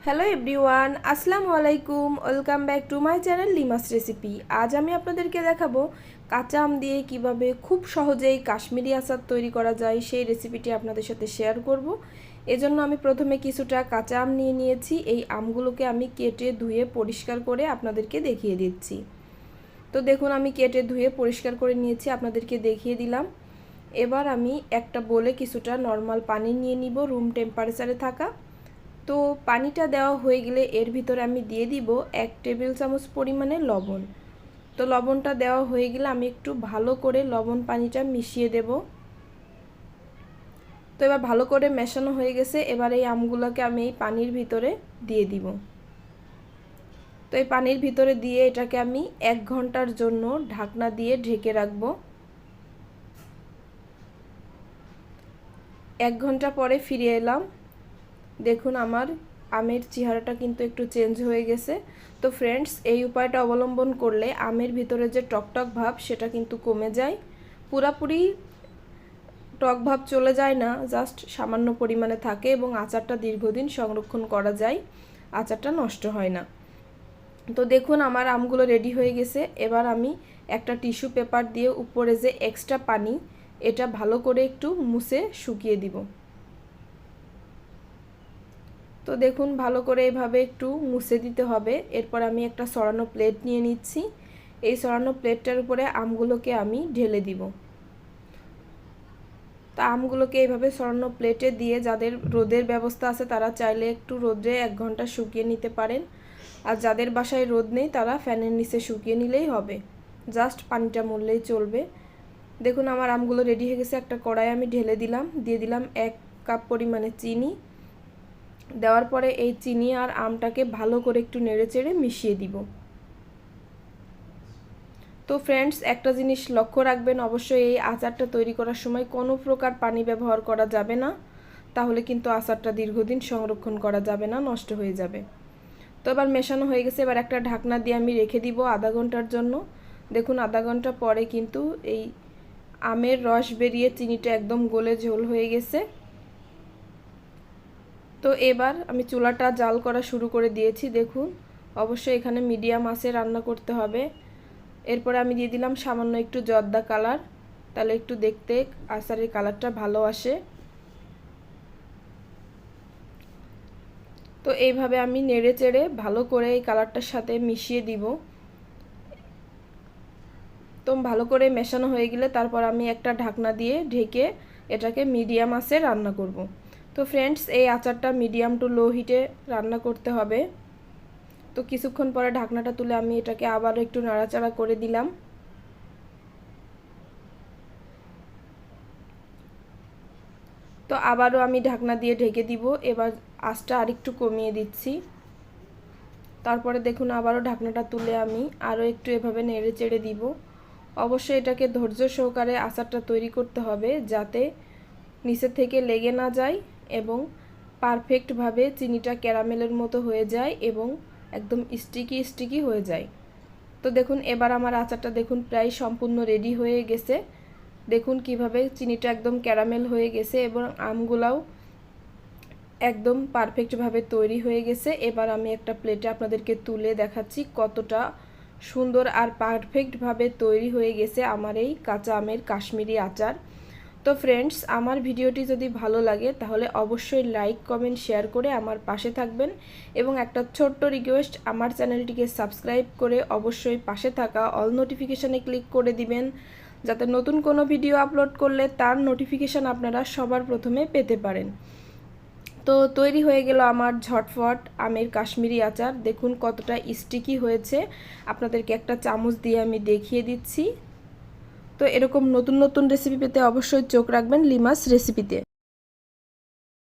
Hello everyone, আসসালামু আলাইকুম। Welcome back to my channel Lima's recipe. আজ আমি আপনাদেরকে দেখাবো কাঁচা আম দিয়ে কিভাবে খুব সহজেই কাশ্মীরি আচার তৈরি করা যায়, সেই রেসিপিটি আপনাদের সাথে শেয়ার করব। এজন্য আমি প্রথমে কিছুটা কাঁচা আম নিয়ে নিয়েছি। এই আমগুলোকে আমি কেটে ধুয়ে পরিষ্কার করে আপনাদেরকে দেখিয়ে দিচ্ছি। তো দেখুন, আমি কেটে ধুয়ে পরিষ্কার করে নিয়েছি, আপনাদেরকে দেখিয়ে দিলাম। এবার আমি একটা বোলে কিছুটা নর্মাল পানি নিয়ে নিব, রুম টেম্পারেচারে থাকা। তো পানিটা দেওয়া হয়ে গেলে এর ভিতরে আমি দিয়ে দিব 1 টেবিল চামচ পরিমাণে লবণ। তো লবণটা দেওয়া হয়ে গেলে আমি একটু ভালো করে লবণ পানিটা মিশিয়ে দেব। তো এবার ভালো করে মেশানো হয়ে গেছে। এবার এই আমগুলোকে আমি এই পানির ভিতরে দিয়ে দিব। তো এই পানির ভিতরে দিয়ে এটাকে আমি 1 ঘন্টার জন্য ঢাকনা দিয়ে ঢেকে রাখব। 1 ঘন্টা পরে ফিরে এলাম। দেখুন, আমার আমের চেহারাটা কিন্তু একটু চেঞ্জ হয়ে গেছে। তো ফ্রেন্ডস, এই উপায়টা অবলম্বন করলে আমের ভিতরে যে টকটক ভাব সেটা কিন্তু কমে যায়। পুরাপুরি টক ভাব চলে যায় না, জাস্ট সামান্য পরিমাণে থাকে এবং আচারটা দীর্ঘদিন সংরক্ষণ করা যায়, আচারটা নষ্ট হয় না। তো দেখুন, আমার আমগুলো রেডি হয়ে গেছে। এবার আমি একটা টিস্যু পেপার দিয়ে উপরে যে এক্সট্রা পানি, এটা ভালো করে একটু মুছে শুকিয়ে দিব। তো দেখুন, ভালো করে এভাবে একটু মুছে দিতে হবে। এরপর আমি একটা সরানো প্লেট নিয়ে নিচ্ছি। এই সরানো প্লেটটার উপরে আমগুলোকে আমি ঢেলে দিব। তা আমগুলোকে এইভাবে সরানো প্লেটে দিয়ে, যাদের রোদের ব্যবস্থা আছে তারা চাইলে একটু রোদে 1 ঘন্টা শুকিয়ে নিতে পারেন। আর যাদের বাসায় রোদ নেই তারা ফ্যানের নিচে শুকিয়ে নিলেই হবে, জাস্ট পানিটা মরলেই চলবে। দেখুন, আমার আমগুলো রেডি হয়ে গেছে। একটা কড়াই আমি ঢেলে দিলাম, দিয়ে দিলাম 1 কাপ পরিমাণে চিনি। দেওয়ার পরে এই চিনি আর আমটাকে ভালো করে একটু নেড়েচেড়ে মিশিয়ে দিব। তো ফ্রেন্ডস, একটা জিনিস লক্ষ্য রাখবেন, অবশ্যই এই আচারটা তৈরি করার সময় কোনো প্রকার পানি ব্যবহার করা যাবে না, তাহলে কিন্তু আচারটা দীর্ঘদিন সংরক্ষণ করা যাবে না, নষ্ট হয়ে যাবে। তো এবার মেশানো হয়ে গেছে। এবার একটা ঢাকনা দিয়ে আমি রেখে দিব আধা ঘন্টার জন্য। দেখুন, আধা ঘন্টা পরে কিন্তু এই আমের রস বেরিয়ে চিনিটা একদম গলে ঝোল হয়ে গেছে। তো এবার আমি চুলাটা জাল করা শুরু করে দিয়েছি। দেখুন, অবশ্যই এখানে মিডিয়াম আঁচে রান্না করতে হবে। এরপরে আমি দিয়ে দিলাম সামান্য একটু জর্দা কালার, তাহলে একটু দেখতে আচারের কালারটা ভালো আসে। তো এইভাবে আমি নেড়ে চেড়ে ভালো করে এই কালারটার সাথে মিশিয়ে দিব। তো ভালো করে মেশানো হয়ে গেলে তারপর আমি একটা ঢাকনা দিয়ে ঢেকে এটাকে মিডিয়াম আঁচে রান্না করব। তো ফ্রেন্ডস, এই আচারটা মিডিয়াম টু লো হিটে রান্না করতে হবে। তো কিছুক্ষণ পরে ঢাকনাটা তুলে আমি এটাকে আবার একটু নাড়াচাড়া করে দিলাম। তো আবারও আমি ঢাকনা দিয়ে ঢেকে দিব। এবার আঁচটা আরেকটু কমিয়ে দিচ্ছি। তারপরে দেখুন, আবারও ঢাকনাটা তুলে আমি আরও একটু এভাবে নেড়ে চেড়ে দিব। অবশ্যই এটাকে ধৈর্য সহকারে আচারটা তৈরি করতে হবে, যাতে নিচে থেকে লেগে না যায় এবং পারফেক্টভাবে চিনিটা ক্যারামেলের মতো হয়ে যায় এবং একদম স্টিকি স্টিকি হয়ে যায়। তো দেখুন, এবার আমার আচারটা দেখুন প্রায় সম্পূর্ণ রেডি হয়ে গেছে। দেখুন কিভাবে চিনিটা একদম ক্যারামেল হয়ে গেছে এবং আমগুলাও একদম পারফেক্টভাবে তৈরি হয়ে গেছে। এবার আমি একটা প্লেটে আপনাদেরকে তুলে দেখাচ্ছি কতটা সুন্দর আর পারফেক্টভাবে তৈরি হয়ে গেছে আমার এই কাঁচা আমের কাশ্মীরি আচার। তো ফ্রেন্ডস, আমার ভিডিওটি যদি ভালো লাগে তাহলে অবশ্যই লাইক কমেন্ট শেয়ার করে আমার পাশে থাকবেন এবং একটা ছোট্ট রিকোয়েস্ট, আমার চ্যানেলটিকে সাবস্ক্রাইব করে অবশ্যই পাশে থাকা অল নোটিফিকেশানে ক্লিক করে দিবেন, যাতে নতুন কোনো ভিডিও আপলোড করলে তার নোটিফিকেশান আপনারা সবার প্রথমে পেতে পারেন। তো তৈরি হয়ে গেল আমার ঝটফট আমের কাশ্মীরি আচার। দেখুন কতটা স্টিকি হয়েছে, আপনাদেরকে একটা চামচ দিয়ে আমি দেখিয়ে দিচ্ছি। তো এরকম নতুন নতুন রেসিপি পেতে অবশ্যই চোখ রাখবেন লিমাস রেসিপিতে।